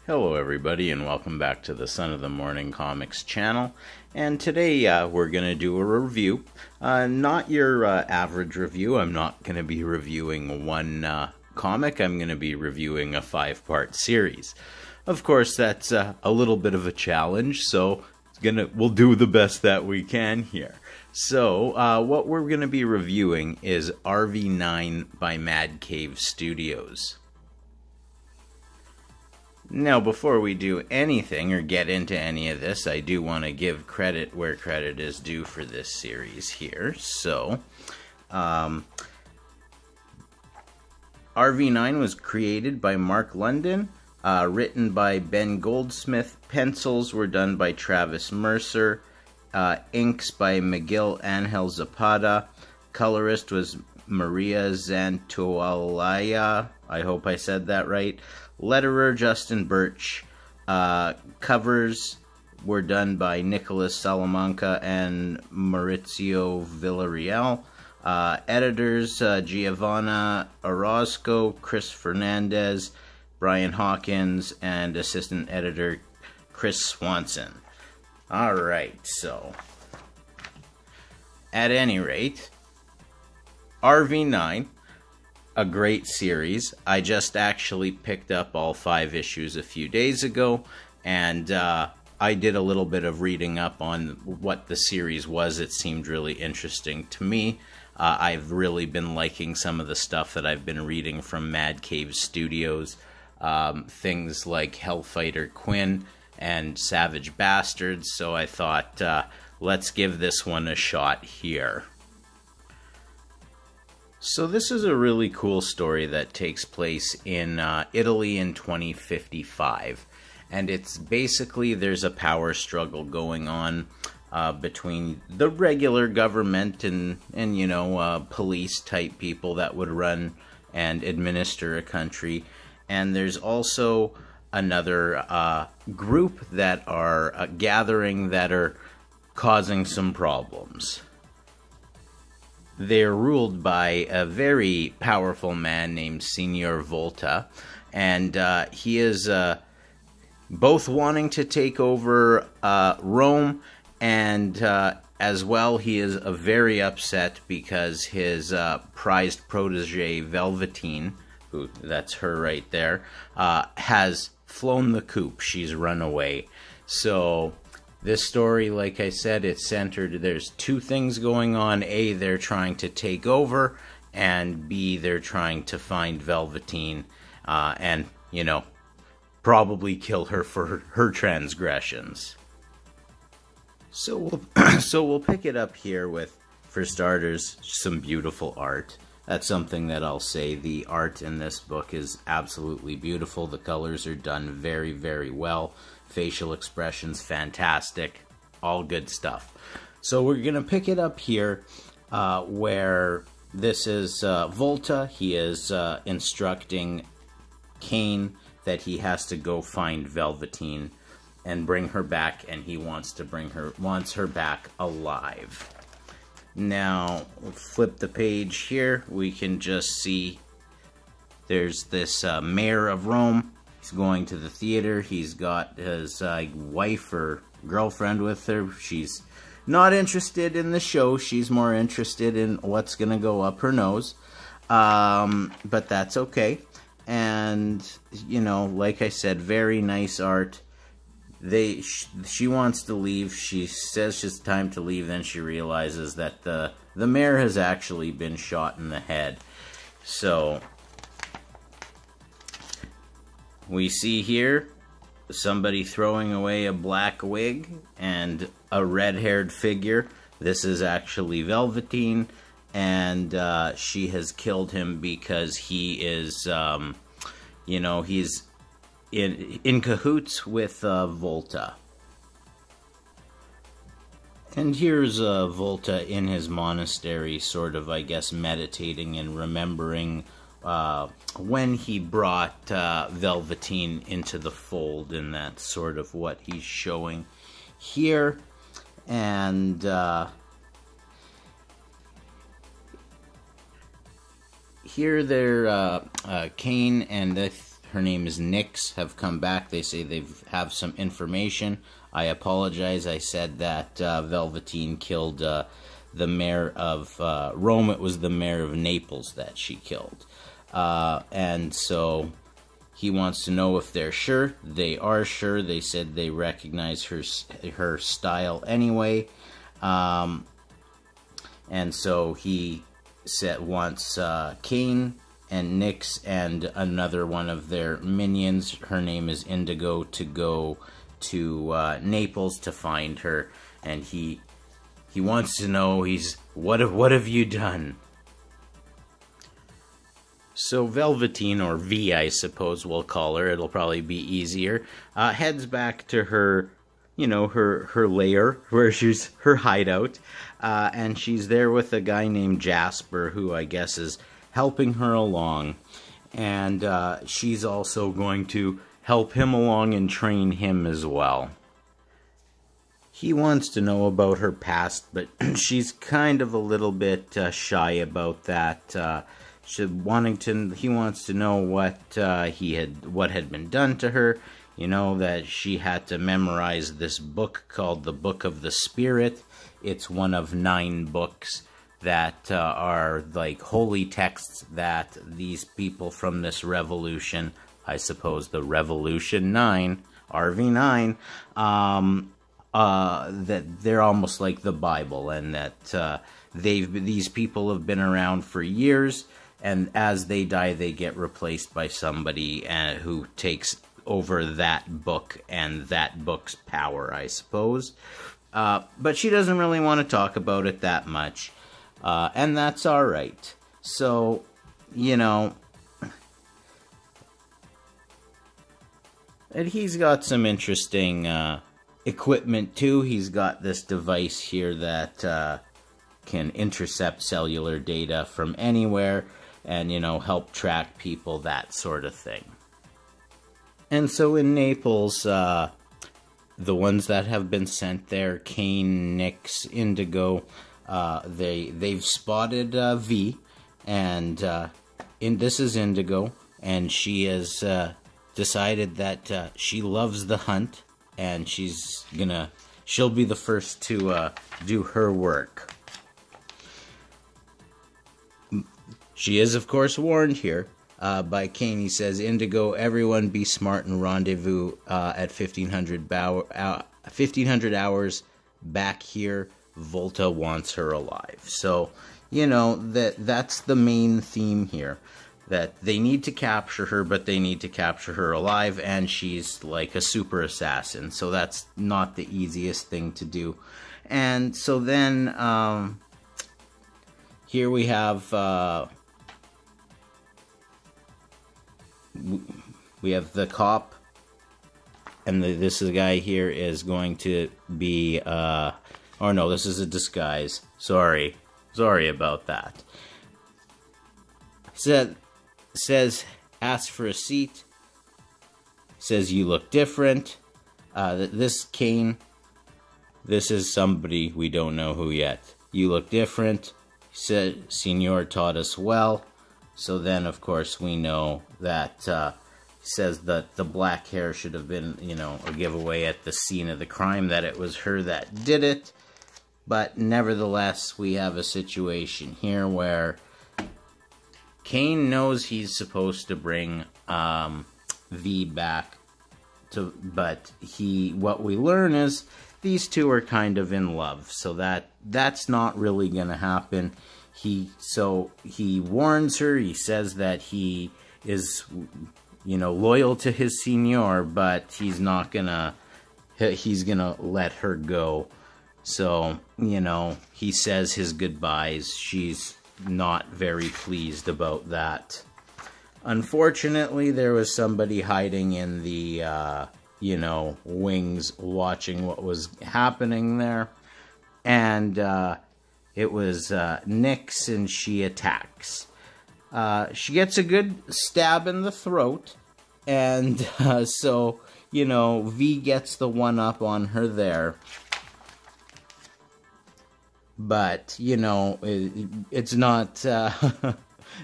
Hello everybody and welcome back to the Son of the Morning Comics channel, and today we're going to do a review. Not your average review. I'm not going to be reviewing one comic. I'm going to be reviewing a 5-part series. Of course that's a little bit of a challenge, so we'll do the best that we can here. So what we're going to be reviewing is RV9 by Mad Cave Studios. Now, before we do anything or get into any of this, I do want to give credit where credit is due for this series here. So, RV9 was created by Mark London, written by Ben Goldsmith, pencils were done by Travis Mercer, inks by Miguel Angel Zapata, colorist was Maria Zantoalaya, I hope I said that right, letterer Justin Birch, covers were done by Nicholas Salamanca and Maurizio Villarreal, editors Giovanna Orozco, Chris Fernandez, Brian Hawkins, and assistant editor Chris Swanson. Alright, so at any rate, RV9, a great series. I just actually picked up all 5 issues a few days ago, and I did a little bit of reading up on what the series was. It seemed really interesting to me. I've really been liking some of the stuff that I've been reading from Mad Cave Studios, things like Hellfighter Quinn and Savage Bastards, so I thought, let's give this one a shot here. So this is a really cool story that takes place in Italy in 2055, and it's basically there's a power struggle going on between the regular government and you know, police type people that would run and administer a country, and there's also another group that are gathering that are causing some problems. They're ruled by a very powerful man named Signor Volta, and he is both wanting to take over Rome, and as well he is very upset because his prized protege Velveteen, who that's her right there, has flown the coop. She's run away. So this story, like I said, it's centered, there's 2 things going on. A, they're trying to take over, and B, they're trying to find Velveteen, and, you know, probably kill her for her transgressions. So we'll pick it up here with, for starters, some beautiful art. That's something that I'll say. The art in this book is absolutely beautiful. The colors are done very, very well. Facial expressions, fantastic. All good stuff. So we're going to pick it up here where this is Volta. He is instructing Cain that he has to go find Velveteen and bring her back, and he wants her back alive. Now, we'll flip the page here. We can just see there's this mayor of Rome. He's going to the theater. He's got his wife or girlfriend with her. She's not interested in the show. She's more interested in what's going to go up her nose. But that's okay. And, you know, like I said, very nice art. She wants to leave. She says it's time to leave. Then she realizes that the mayor has actually been shot in the head. So we see here somebody throwing away a black wig and a red-haired figure. This is actually Velveteen, and she has killed him because he is, you know, he's in cahoots with Volta. And here's Volta in his monastery, sort of, I guess, meditating and remembering when he brought Velveteen into the fold, and that's sort of what he's showing here. And here they're Cain and her name is Nyx have come back. They say they have some information. I apologize. I said that Velveteen killed the mayor of Rome. It was the mayor of Naples that she killed. And so he wants to know if they're sure. They are sure. They said they recognize her style anyway. And so he wants Cain and Nyx and another one of their minions, her name is Indigo, to go to Naples to find her. And he wants to know, what have you done? So Velveteen, or V, I suppose we'll call her, it'll probably be easier, heads back to her, her lair, where she's her hideout, and she's there with a guy named Jasper, who I guess is helping her along, and she's also going to help him along and train him as well. He wants to know about her past, but she's kind of a little bit shy about that. He wants to know what had been done to her. That she had to memorize this book called the Book of the Spirit. It's one of 9 books that are like holy texts that these people from this revolution, I suppose the Revolution 9, RV9, that they're almost like the Bible, and that these people have been around for years, and as they die, they get replaced by somebody who takes over that book and that book's power, I suppose. But she doesn't really want to talk about it that much, and that's all right. So, and he's got some interesting equipment too. He's got this device here that can intercept cellular data from anywhere and, help track people, that sort of thing. And so in Naples, the ones that have been sent there, Cain, Nyx, Indigo, they've spotted V, and this is Indigo, and she has decided that she loves the hunt, and she'll be the first to do her work. She is, of course, warned here by Cain. He says, Indigo, everyone be smart and rendezvous at 1500 hours back here. Volta wants her alive. So, that's the main theme here. That they need to capture her, but they need to capture her alive, and she's like a super assassin. So that's not the easiest thing to do. And so then, here we have... we have the cop, and this guy here is going to be, oh no, this is a disguise. Sorry about that. Says, ask for a seat. Says, you look different. This Cain, this is somebody we don't know who yet. You look different. Said, Signor taught us well. So then, of course, we know that says that the black hair should have been, a giveaway at the scene of the crime, that it was her that did it. But nevertheless, we have a situation here where Cain knows he's supposed to bring V back, but what we learn is these two are kind of in love, so that's not really going to happen. He warns her. He says that he is, loyal to his Signor, but he's gonna let her go. So, he says his goodbyes. She's not very pleased about that. Unfortunately, there was somebody hiding in the, wings watching what was happening there. And, it was Nyx, and she attacks. She gets a good stab in the throat, and so, V gets the one-up on her there. But, it's not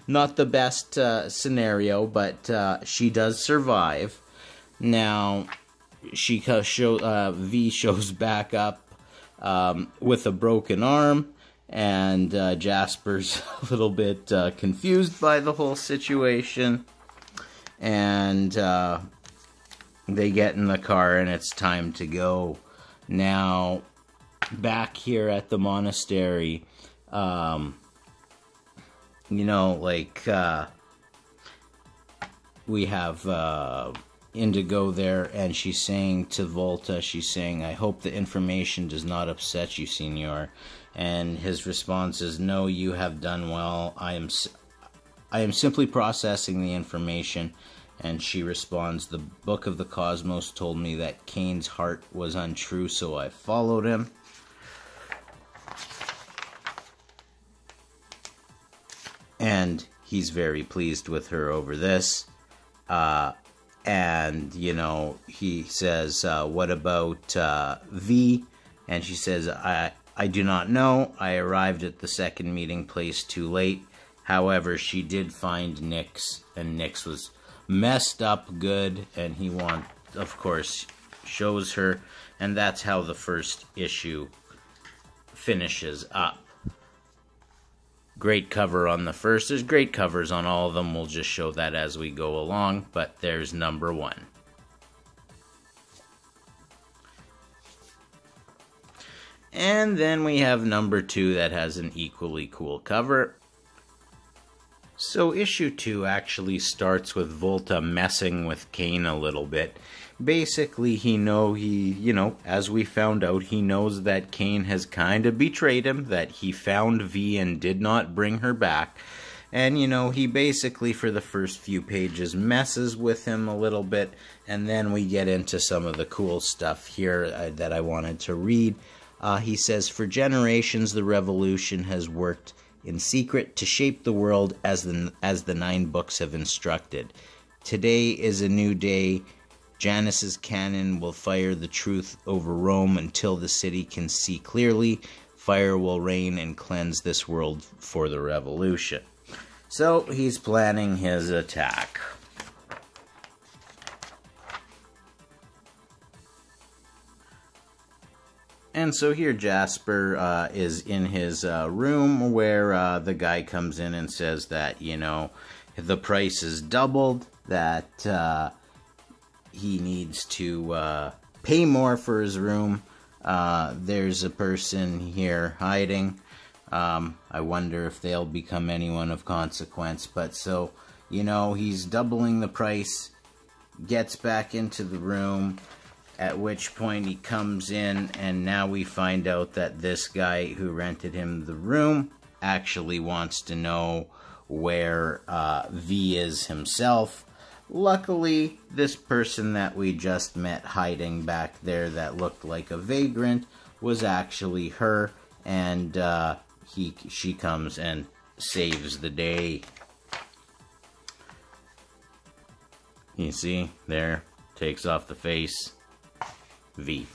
not the best scenario, but she does survive. Now, V shows back up with a broken arm, and Jasper's a little bit confused by the whole situation, and they get in the car, and it's time to go. Now, back here at the monastery, we have Indigo there, and she's saying to Volta, I hope the information does not upset you, Signor. And his response is, no, you have done well. I am simply processing the information. And she responds, the Book of the Cosmos told me that Cain's heart was untrue, so I followed him. And he's very pleased with her over this. And, he says, what about V? And she says, I do not know. I arrived at the second meeting place too late. However, she did find Nyx, and Nyx was messed up good, and he of course, shows her, and that's how the first issue finishes up. Great cover on the first. There's great covers on all of them. We'll just show that as we go along, but there's number 1. And then we have number 2 that has an equally cool cover. So issue 2 actually starts with Volta messing with Cain a little bit. Basically, as we found out, he knows that Cain has kind of betrayed him, that he found V and did not bring her back. And, he basically, for the first few pages, messes with him a little bit, and then we get into some of the cool stuff here that I wanted to read. He says, for generations, the revolution has worked in secret to shape the world as the 9 books have instructed. Today is a new day. Janus's cannon will fire the truth over Rome until the city can see clearly. Fire will rain and cleanse this world for the revolution. So he's planning his attack. And so here Jasper is in his room where the guy comes in and says that, the price is doubled, that he needs to pay more for his room. There's a person here hiding. I wonder if they'll become anyone of consequence. But so, he's doubling the price, gets back into the room, at which point he comes in, and now we find out that this guy who rented him the room actually wants to know where V is himself. Luckily, this person that we just met hiding back there that looked like a vagrant was actually her, and she comes and saves the day. You see, there, takes off the face. V.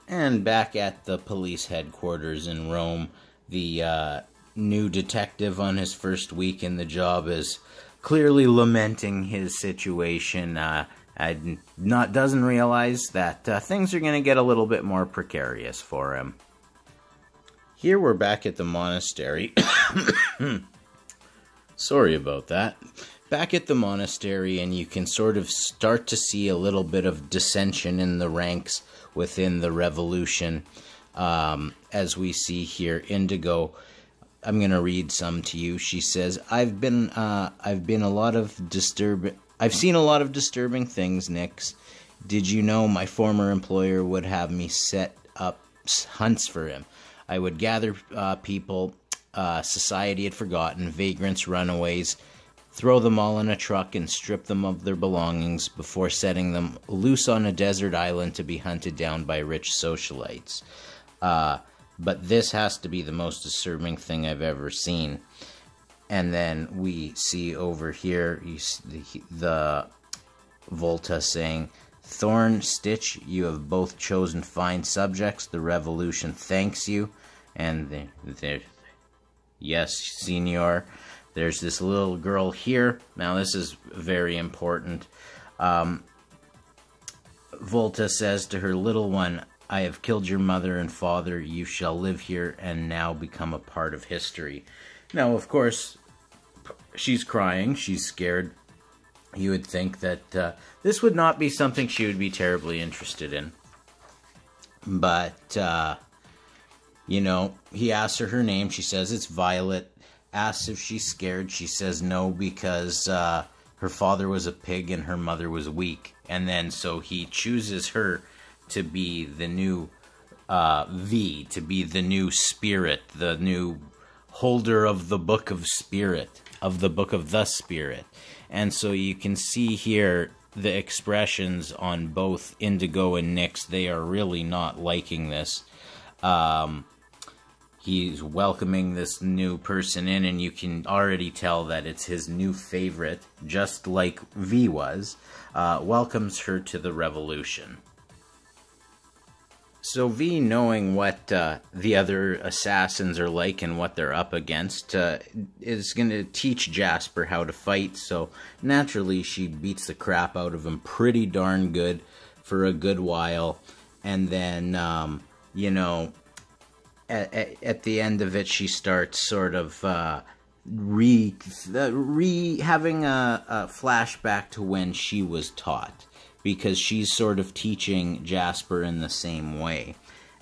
And back at the police headquarters in Rome, the new detective on his first week in the job is clearly lamenting his situation. Doesn't realize that things are going to get a little bit more precarious for him. Here we're back at the monastery. Sorry about that. Back at the monastery, and you can sort of start to see a little bit of dissension in the ranks within the revolution. As we see here, Indigo, I'm going to read some to you. She says, I've seen a lot of disturbing things, Nyx. Did you know my former employer would have me set up hunts for him? I would gather people society had forgotten, vagrants, runaways, throw them all in a truck and strip them of their belongings before setting them loose on a desert island to be hunted down by rich socialites. But this has to be the most disturbing thing I've ever seen. And then we see over here the Volta saying, Thorn, Stitch, you have both chosen fine subjects. The revolution thanks you. And Yes, Signor. There's this little girl here. Now, this is very important. Volta says to her little one, I have killed your mother and father. You shall live here and now become a part of history. Now, of course, she's crying. She's scared. You would think that this would not be something she would be terribly interested in. But, you know, he asks her name. She says it's Violet. Asks if she's scared. She says no because her father was a pig and her mother was weak. And then so he chooses her to be the new V, to be the new spirit, the new holder of the book of spirit, of the book of the spirit. And so you can see here the expressions on both Indigo and Nyx. They are really not liking this. He's welcoming this new person in, and you can already tell that it's his new favorite, just like V was. Welcomes her to the revolution. So V, knowing what the other assassins are like and what they're up against, is going to teach Jasper how to fight. So naturally, she beats the crap out of him pretty darn good for a good while. And then, you know, at the end of it, she starts sort of having a flashback to when she was taught, because she's sort of teaching Jasper in the same way.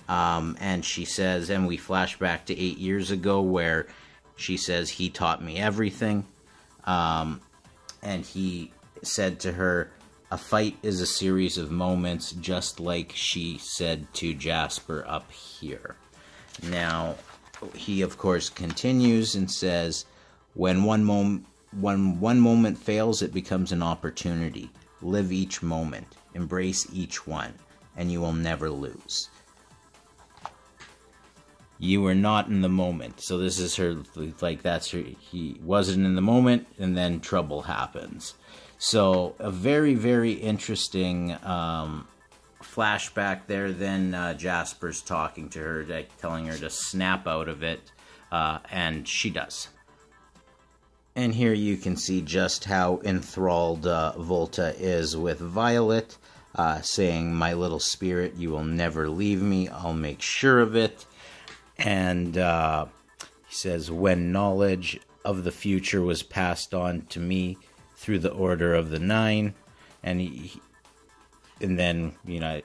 And she says, and we flash back to 8 years ago where she says, he taught me everything. And he said to her, a fight is a series of moments, just like she said to Jasper up here. Now, he, of course, continues and says, when one moment fails, it becomes an opportunity. Live each moment, embrace each one, and you will never lose. You were not in the moment. So this is her, like, that's her, he wasn't in the moment, and then trouble happens. So a very, very interesting flashback there. Then Jasper's talking to her, like, telling her to snap out of it, and she does. And here you can see just how enthralled Volta is with Violet, saying, my little spirit, you will never leave me, I'll make sure of it. And he says, when knowledge of the future was passed on to me through the order of the Nine, and then, you know,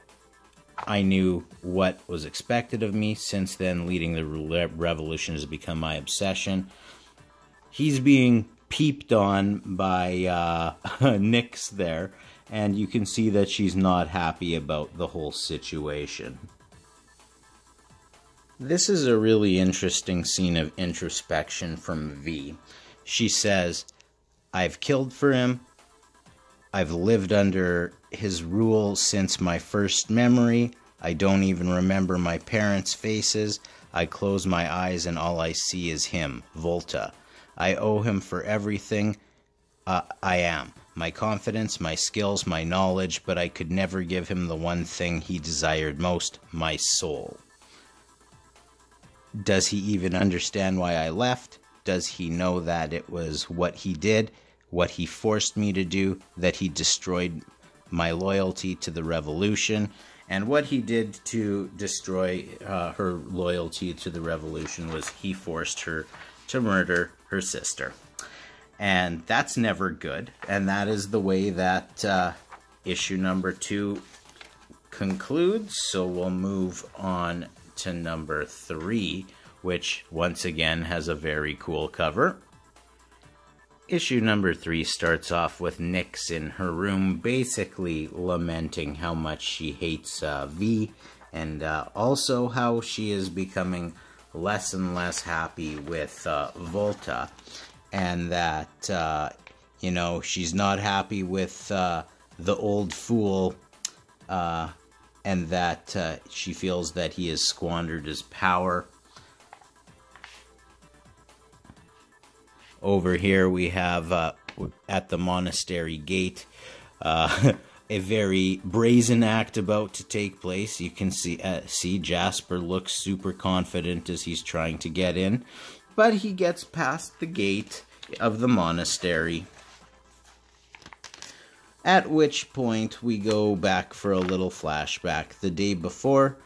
I knew what was expected of me. Since then, leading the revolution has become my obsession. He's being peeped on by Nyx there, and you can see that she's not happy about the whole situation. This is a really interesting scene of introspection from V. She says, I've killed for him. I've lived under his rule since my first memory. I don't even remember my parents' faces. I close my eyes and all I see is him, Volta. I owe him for everything I am. My confidence, my skills, my knowledge, but I could never give him the one thing he desired most, my soul. Does he even understand why I left? Does he know that it was what he did, what he forced me to do, that he destroyed my loyalty to the revolution? And what he did to destroy her loyalty to the revolution was he forced her to murder her sister. And that's never good. And that is the way that issue number 2 concludes. So we'll move on to number 3, which once again has a very cool cover. Issue number 3 starts off with Nyx in her room, basically lamenting how much she hates V, and also how she is becoming less and less happy with Volta, and that, you know, she's not happy with the old fool, and that she feels that he has squandered his power. Over here we have, at the monastery gate, a very brazen act about to take place. You can see Jasper looks super confident as he's trying to get in. but he gets past the gate of the monastery. At which point we go back for a little flashback. The day before,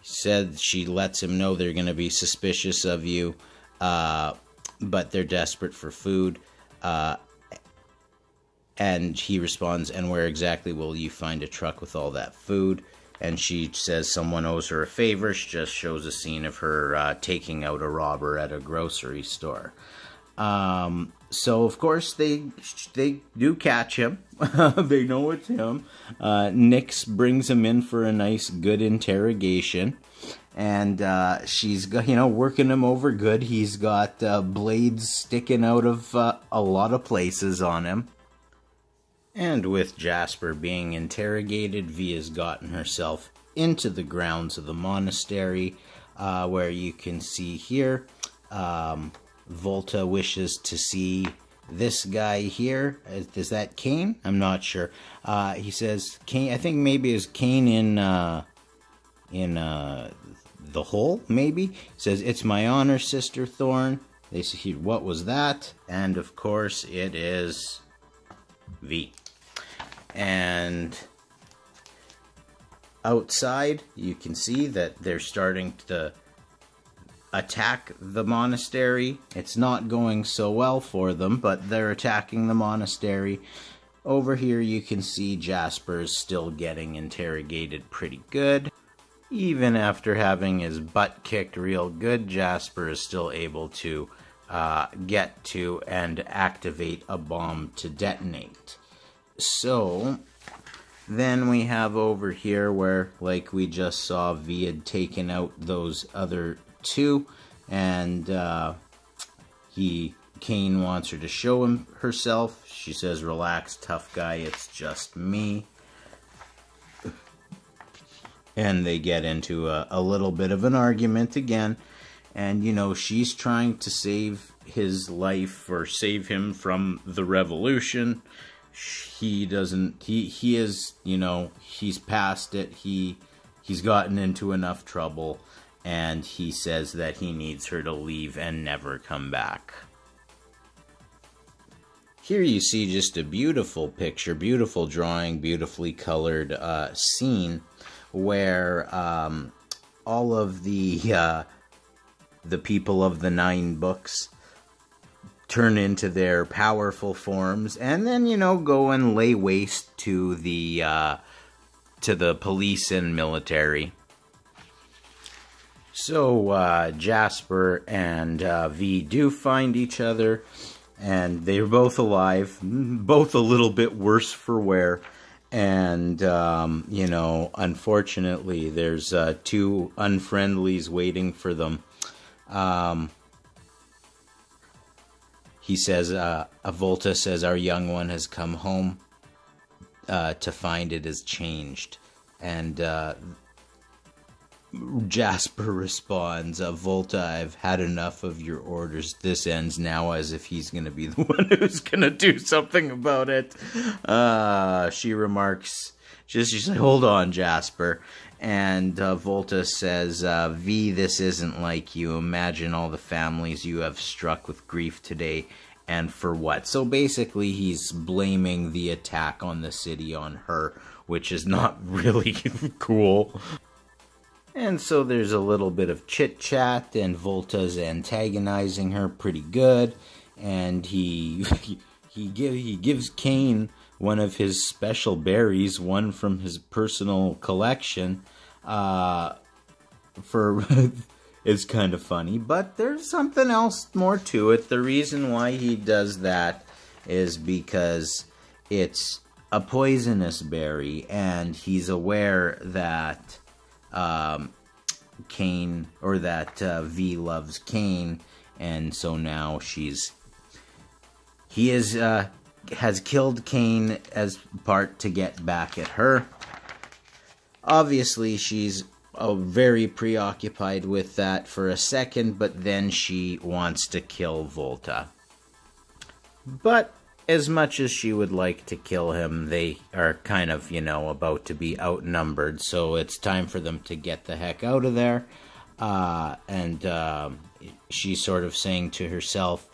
said she lets him know they're going to be suspicious of you, but they're desperate for food. And he responds, and where exactly will you find a truck with all that food? And she says someone owes her a favor. She just shows a scene of her taking out a robber at a grocery store. So, of course, they do catch him. They know it's him. Nix brings him in for a nice, good interrogation. And she's, working him over good. He's got blades sticking out of a lot of places on him. And with Jasper being interrogated, V has gotten herself into the grounds of the monastery, where you can see here, Volta wishes to see this guy here. Is that Cain? I'm not sure. He says Cain. I think maybe it's Cain in the hole. Maybe he says it's my honor, Sister Thorn. They say, what was that? And of course, it is V. And outside, you can see that they're starting to attack the monastery. It's not going so well for them, but they're attacking the monastery. Over here you can see Jasper's still getting interrogated pretty good. Even after having his butt kicked real good, Jasper is still able to get to and activate a bomb to detonate. So then we have over here where, like we just saw, V had taken out those other two, and Cain wants her to show him herself. She says, relax, tough guy, it's just me. And they get into a little bit of an argument again, and she's trying to save his life or save him from the revolution. He doesn't, he is, he's past it. He's gotten into enough trouble. And he says that he needs her to leave and never come back. Here you see just a beautiful picture, beautiful drawing, beautifully colored scene where all of the people of the 9 books turn into their powerful forms, and then go and lay waste to the police and military. So, Jasper and V do find each other, and they're both alive, both a little bit worse for wear, and, unfortunately, there's 2 unfriendlies waiting for them. He says, Volta says, our young one has come home to find it has changed, and, Jasper responds, Volta, I've had enough of your orders. This ends now, as if he's going to be the one who's going to do something about it. She remarks, she's like, hold on, Jasper. And Volta says, V, this isn't like you. Imagine all the families you have struck with grief today, and for what? So basically, he's blaming the attack on the city on her, which is not really cool. And so there's a little bit of chit-chat, and Volta's antagonizing her pretty good, and he gives Cain one of his special berries, one from his personal collection, it's kind of funny, but there's something else more to it. The reason why he does that is because it's a poisonous berry, and he's aware that Cain, or that V loves Cain, and so now he has killed Cain as part to get back at her. Obviously, she's very preoccupied with that for a second, but then she wants to kill Volta. But as much as she would like to kill him, they are kind of, about to be outnumbered, so it's time for them to get the heck out of there. And she's sort of saying to herself,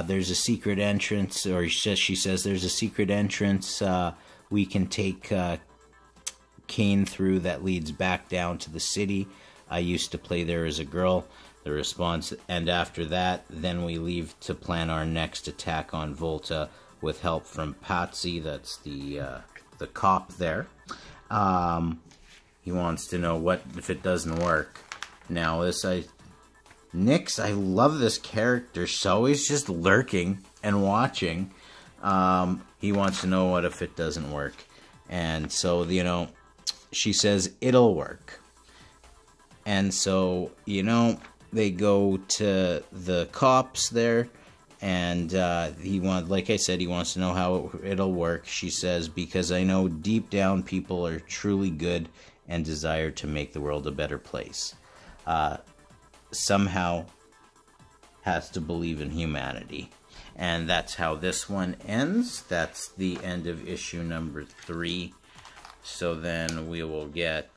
there's a secret entrance, or she says there's a secret entrance we can take Cain through that leads back down to the city. I used to play there as a girl. The response, and after that, then we leave to plan our next attack on Volta with help from Patsy. That's the cop there. He wants to know what if it doesn't work. Now Nyx, I love this character. She's always just lurking and watching. He wants to know what if it doesn't work. And so, she says it'll work. And so, they go to the cops there, and like I said, he wants to know how it'll work. She says, because I know deep down people are truly good and desire to make the world a better place. Somehow has to believe in humanity. And that's how this one ends. That's the end of issue number 3. So then we will get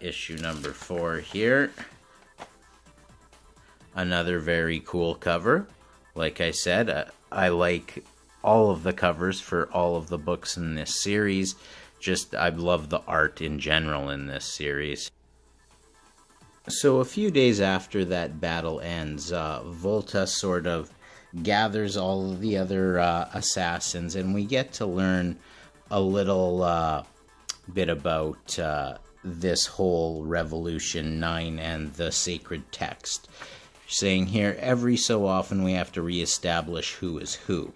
issue number 4 here. Another very cool cover. Like I said, I like all of the covers for all of the books in this series. I love the art in general in this series. So a few days after that battle ends, Volta sort of gathers all of the other assassins, and we get to learn a little bit about this whole Revolution 9 and the sacred text. Saying here, every so often we have to reestablish who is who.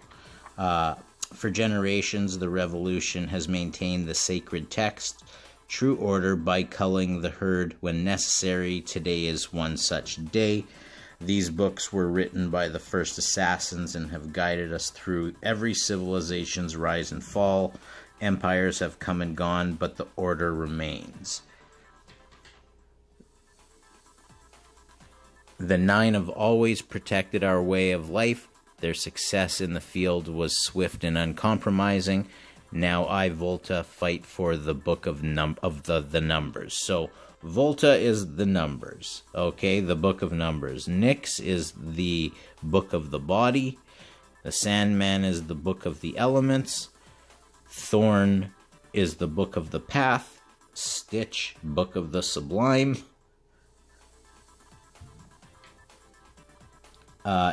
For generations, the Revolution has maintained the sacred text, true order by culling the herd when necessary. Today is one such day. These books were written by the first assassins and have guided us through every civilization's rise and fall. Empires have come and gone, but the order remains. The 9 have always protected our way of life. Their success in the field was swift and uncompromising. Now I, Volta, fight for the book of the numbers. So Volta is the numbers, okay? The book of numbers. Nyx is the book of the body. The Sandman is the book of the elements. Thorn is the book of the path. Stitch, book of the sublime.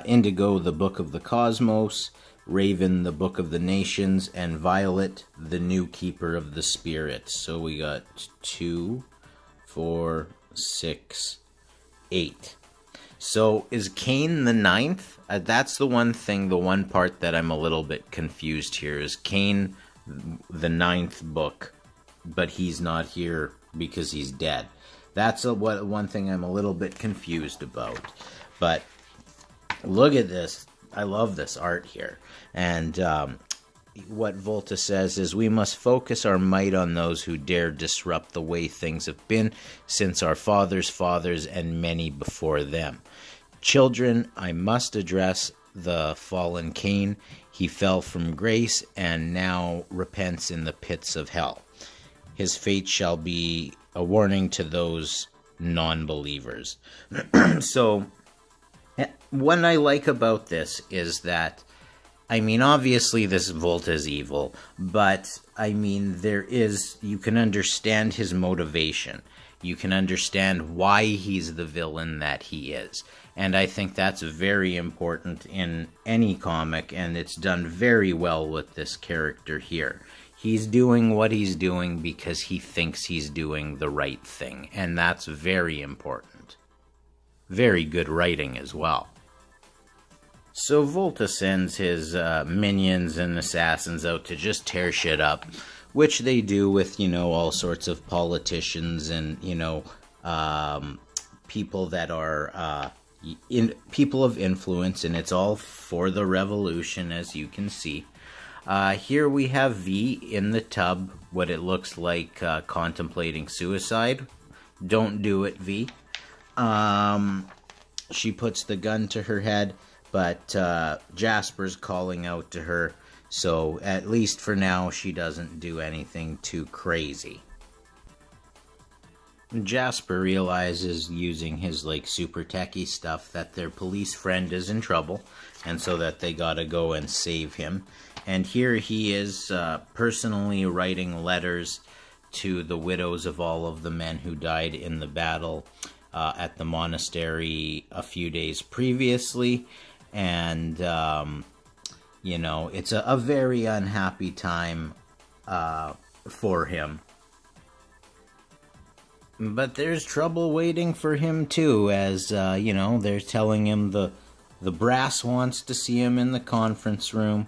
Indigo, the book of the cosmos. Raven, the book of the nations. And Violet, the new keeper of the spirits. So we got 2, 4, 6, 8. So is Cain the 9th? That's the one thing, the one part that I'm a little bit confused here. Is Cain the 9th book, but he's not here because he's dead? That's one thing I'm a little bit confused about. But look at this. I love this art here. And what Volta says is, we must focus our might on those who dare disrupt the way things have been since our fathers' fathers and many before them. Children, I must address the fallen Cain. He fell from grace and now repents in the pits of hell. His fate shall be a warning to those non-believers. So what I like about this is that, I mean, obviously this Volta is evil, but, I mean, you can understand his motivation. You can understand why he's the villain that he is. And I think that's very important in any comic, and it's done very well with this character here. He's doing what he's doing because he thinks he's doing the right thing, and that's very important. Very good writing as well. So Volta sends his minions and assassins out to just tear shit up, which they do with, all sorts of politicians and, people that are people of influence, and it's all for the revolution, as you can see. Here we have V in the tub, what it looks like contemplating suicide. Don't do it, V. She puts the gun to her head, but Jasper's calling out to her, so at least for now she doesn't do anything too crazy. Jasper realizes, using his super techie stuff, that their police friend is in trouble, and so that they gotta go and save him. And here he is personally writing letters to the widows of all of the men who died in the battle at the monastery a few days previously. And, it's a very unhappy time for him. But there's trouble waiting for him too, as, they're telling him the brass wants to see him in the conference room.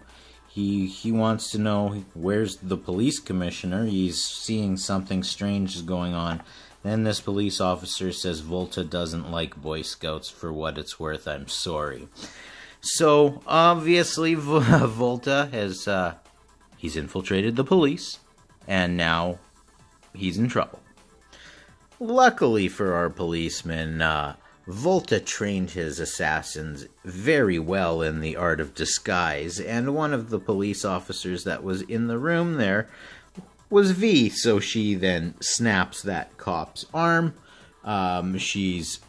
He wants to know, where's the police commissioner? He's seeing something strange is going on. Then this police officer says, Volta doesn't like Boy Scouts. For what it's worth, I'm sorry. So, obviously, Volta has, he's infiltrated the police, and now he's in trouble. Luckily for our policeman, Volta trained his assassins very well in the art of disguise, and one of the police officers that was in the room there was V, so she then snaps that cop's arm. She's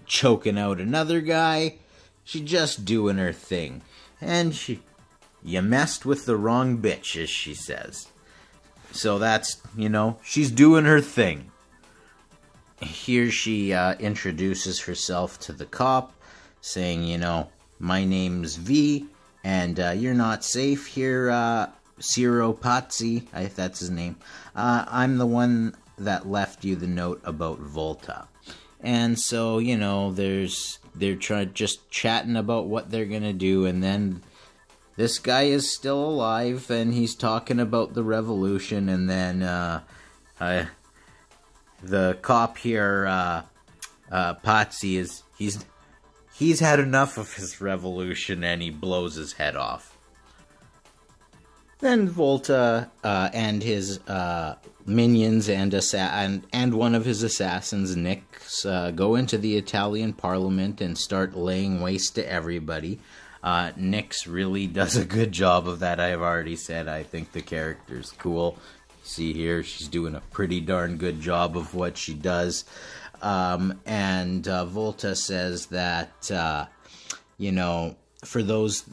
choking out another guy. She's just doing her thing. And you messed with the wrong bitch, as she says. So that's, she's doing her thing. Here she introduces herself to the cop, saying, my name's V, and you're not safe here, Ciro Pazzi, that's his name. I'm the one that left you the note about Volta. And so, they're just chatting about what they're gonna do, and then this guy is still alive, and he's talking about the revolution, and then, the cop here, Pazzi, he's had enough of his revolution, and he blows his head off. Then Volta and his minions and one of his assassins, Nix, go into the Italian Parliament and start laying waste to everybody. Nix really does a good job of that. I've already said I think the character's cool. See here, she's doing a pretty darn good job of what she does. And Volta says that, for those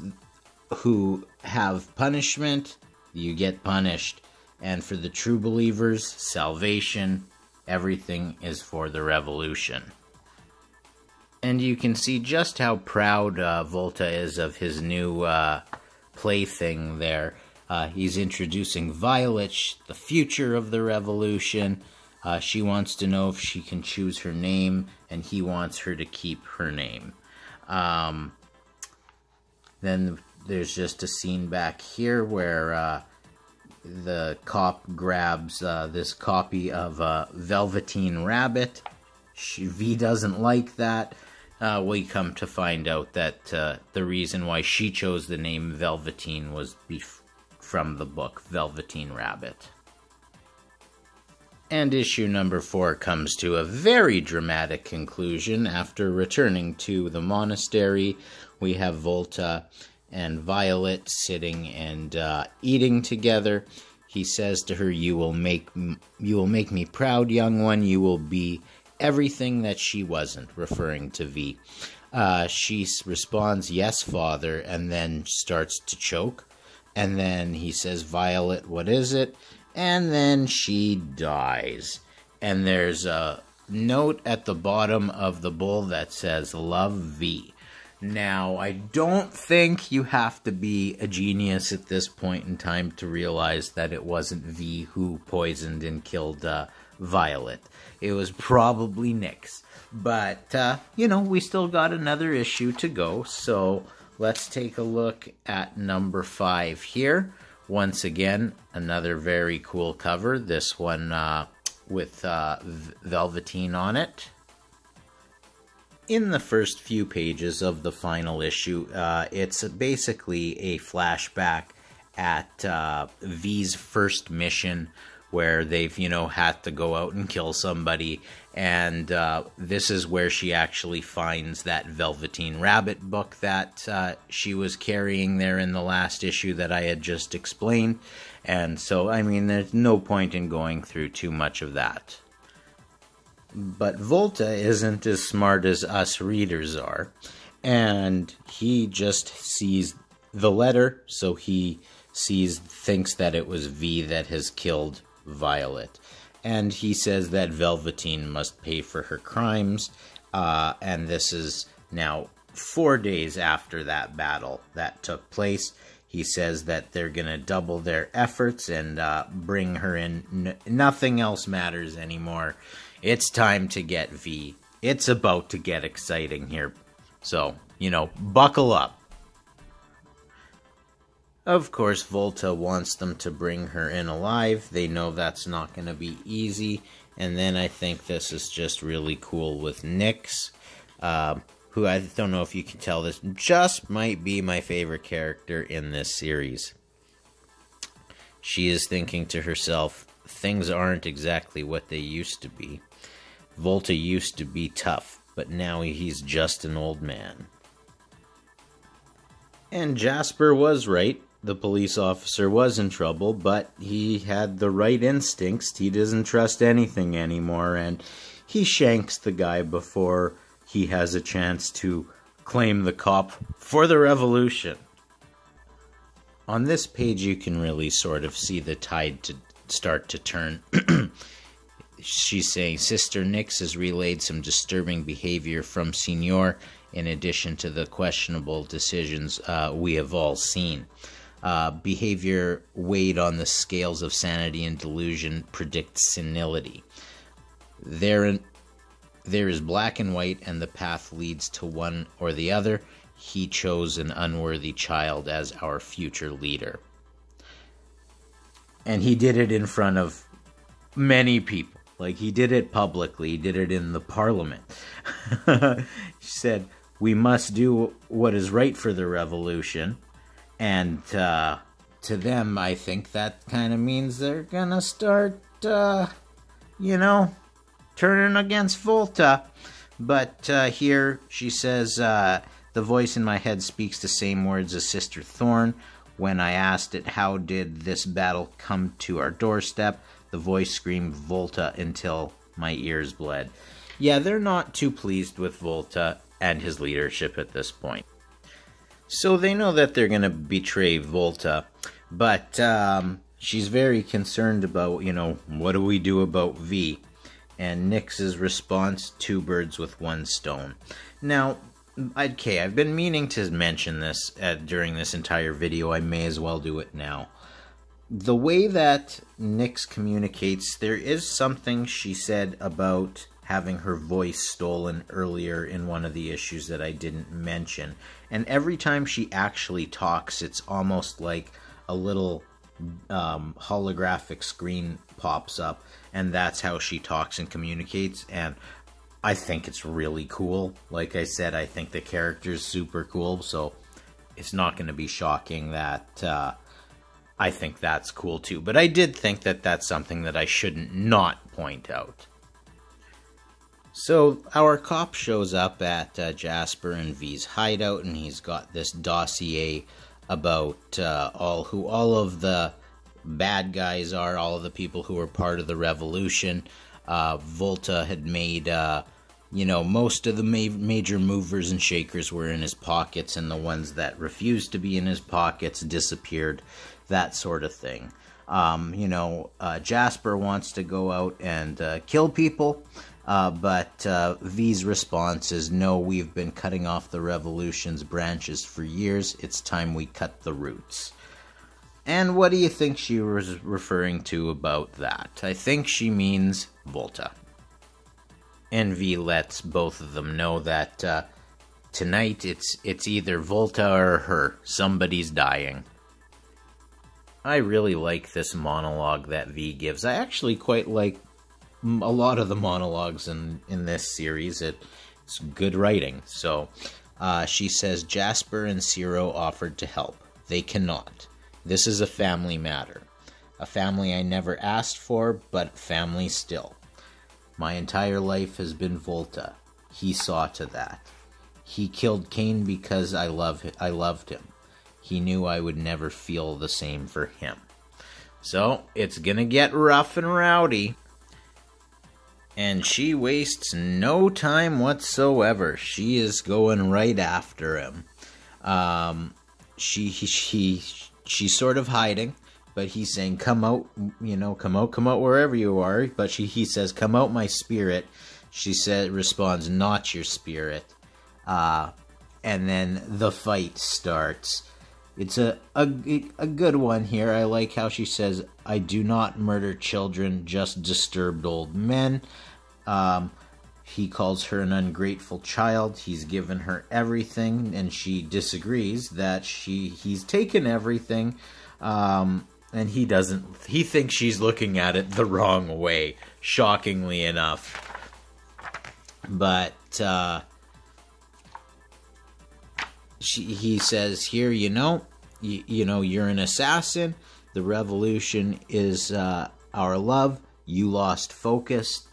who have punishment, you get punished. And for the true believers, salvation, everything is for the revolution. And you can see just how proud Volta is of his new plaything there. He's introducing Violet, the future of the revolution. She wants to know if she can choose her name, and he wants her to keep her name. Then there's just a scene back here where the cop grabs this copy of Velveteen Rabbit. V doesn't like that. We come to find out that the reason why she chose the name Velveteen was from the book Velveteen Rabbit. And issue number 4 comes to a very dramatic conclusion. After returning to the monastery, we have Volta and Violet sitting and eating together. He says to her, you will make me proud, young one. You will be everything that she wasn't," referring to V. She responds, "Yes, father," and then starts to choke. And then he says, "Violet, what is it?" And then she dies. And there's a note at the bottom of the bowl that says, "Love V." Now, I don't think you have to be a genius at this point in time to realize that it wasn't V who poisoned and killed Violet. It was probably Nix. But, we still got another issue to go, so let's take a look at number 5 here. Once again, another very cool cover. This one with Velveteen on it. In the first few pages of the final issue, it's basically a flashback at V's first mission, where they've, had to go out and kill somebody, and this is where she actually finds that Velveteen Rabbit book that she was carrying there in the last issue that I had just explained, and so, there's no point in going through too much of that. But Volta isn't as smart as us readers are, and he just sees the letter, so he thinks that it was V that has killed Violet. And he says that Velveteen must pay for her crimes, and this is now 4 days after that battle that took place. He says that they're going to double their efforts and bring her in. Nothing else matters anymore. It's time to get V. It's about to get exciting here. So, buckle up. Of course, Volta wants them to bring her in alive. They know that's not going to be easy. And then I think this is just really cool with Nyx, who I don't know if you can tell, this just might be my favorite character in this series. She is thinking to herself, things aren't exactly what they used to be. Volta used to be tough, but now he's just an old man. And Jasper was right. The police officer was in trouble, but he had the right instincts. He doesn't trust anything anymore, and he shanks the guy before he has a chance to claim the cop for the revolution. On this page, you can really sort of see the tide to start to turn. She's saying, Sister Nyx has relayed some disturbing behavior from Signor, in addition to the questionable decisions we have all seen. Behavior weighed on the scales of sanity and delusion predicts senility. There is black and white, and the path leads to one or the other. He chose an unworthy child as our future leader. And he did it in front of many people. Like, he did it publicly. He did it in the parliament. He said, we must do what is right for the revolution. And to them, I think that kind of means they're going to start, turning against Volta. But here she says, the voice in my head speaks the same words as Sister Thorn. When I asked it, how did this battle come to our doorstep? The voice screamed Volta until my ears bled. Yeah, they're not too pleased with Volta and his leadership at this point. So they know that they're going to betray Volta, but she's very concerned about, what do we do about V? And Nyx's response, 2 birds with 1 stone. Now, okay, I've been meaning to mention this during this entire video. I may as well do it now. The way that Nyx communicates, there is something she said about having her voice stolen earlier in one of the issues that I didn't mention. And every time she actually talks, it's almost like a little holographic screen pops up, and that's how she talks and communicates, and I think it's really cool. Like I said, I think the character's super cool, so it's not going to be shocking that I think that's cool too. But I did think that that's something that I shouldn't not point out. So our cop shows up at Jasper and V's hideout, and he's got this dossier about all of the bad guys are, all of the people who were part of the revolution. Volta had made, most of the major movers and shakers were in his pockets, and the ones that refused to be in his pockets disappeared, that sort of thing. Jasper wants to go out and kill people, but V's response is, no, we've been cutting off the revolution's branches for years. It's time we cut the roots. And what do you think she was referring to about that? I think she means Volta. And V lets both of them know that tonight it's either Volta or her. Somebody's dying. I really like this monologue that V gives. I actually quite like a lot of the monologues in this series. It's good writing. So she says, Jasper and Ciro offered to help. They cannot. This is a family matter. A family I never asked for, but family still. My entire life has been Volta. He saw to that. He killed Cain because I loved him. He knew I would never feel the same for him. So, it's gonna get rough and rowdy. And she wastes no time whatsoever. She is going right after him. She's sort of hiding, but he's saying, "Come out, come out wherever you are." But he says, "Come out, my spirit." She responds, "Not your spirit." And then the fight starts. It's a good one here. I like how she says, "I do not murder children, just disturbed old men." He calls her an ungrateful child. He's given her everything, and she disagrees that he's taken everything, and he doesn't. He thinks she's looking at it the wrong way, shockingly enough. But he says here, you're an assassin. The revolution is our love. You lost focus.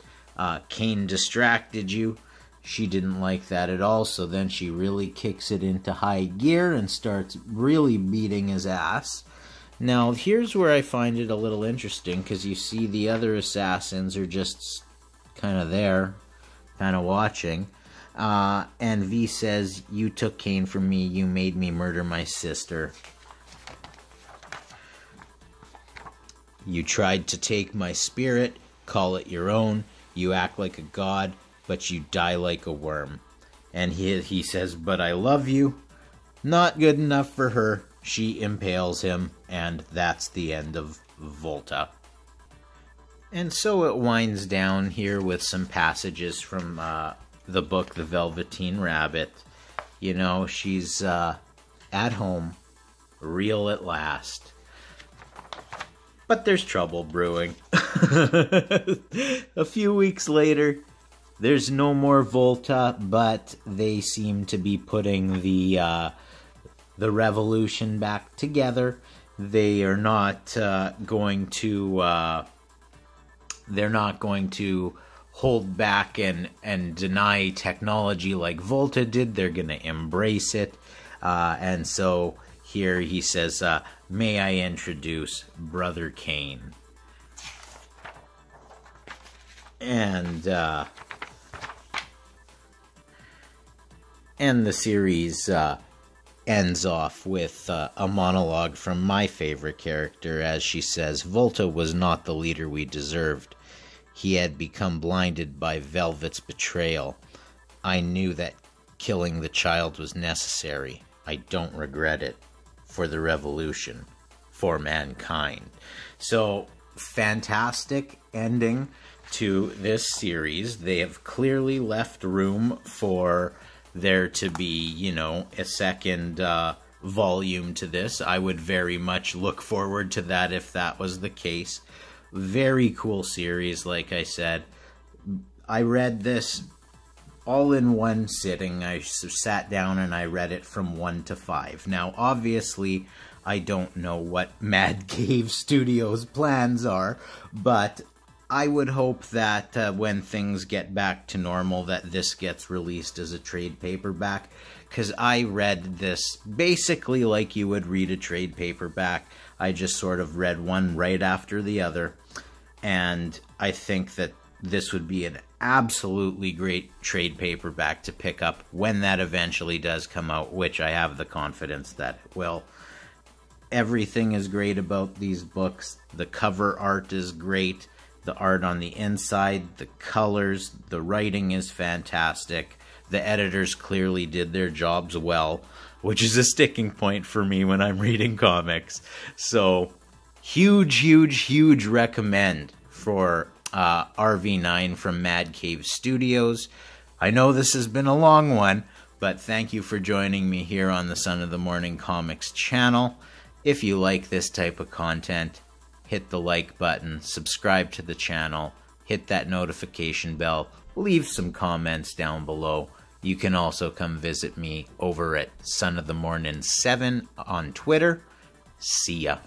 Cain distracted you. She didn't like that at all, so then she really kicks it into high gear and starts really beating his ass. Now, here's where I find it a little interesting, because you see the other assassins are just kind of there, kind of watching. And V says, "You took Cain from me. You made me murder my sister. You tried to take my spirit, call it your own. You act like a god, but you die like a worm." And he says, "But I love you." Not good enough for her. She impales him, and that's the end of Volta. And so it winds down here with some passages from the book The Velveteen Rabbit. She's at home, real at last. But there's trouble brewing. A few weeks later, there's no more Volta, but they seem to be putting the revolution back together. They are not going to. They're not going to hold back and deny technology like Volta did. They're going to embrace it, and so. Here he says, "May I introduce Brother Cain?" And the series ends off with a monologue from my favorite character, as she says, "Volta was not the leader we deserved. He had become blinded by Velvet's betrayal. I knew that killing the child was necessary. I don't regret it. For the revolution, for mankind." So, fantastic ending to this series. They have clearly left room for there to be, a second volume to this. I would very much look forward to that if that was the case. Very cool series, like I said. I read this all in one sitting. I sat down and I read it from 1 to 5. Now, obviously, I don't know what Mad Cave Studios' plans are, but I would hope that when things get back to normal, that this gets released as a trade paperback, because I read this basically like you would read a trade paperback. I just sort of read one right after the other, and I think that this would be an absolutely great trade paperback to pick up when that eventually does come out, which I have the confidence that it will. Everything is great about these books. The cover art is great. The art on the inside, the colors, the writing is fantastic. The editors clearly did their jobs well, which is a sticking point for me when I'm reading comics. So, huge recommend for RV9 from Mad Cave Studios. I know this has been a long one, but thank you for joining me here on the Son of the Morning Comics channel. If you like this type of content, hit the like button, subscribe to the channel, hit that notification bell, leave some comments down below. You can also come visit me over at Son of the Morning 7 on Twitter. See ya.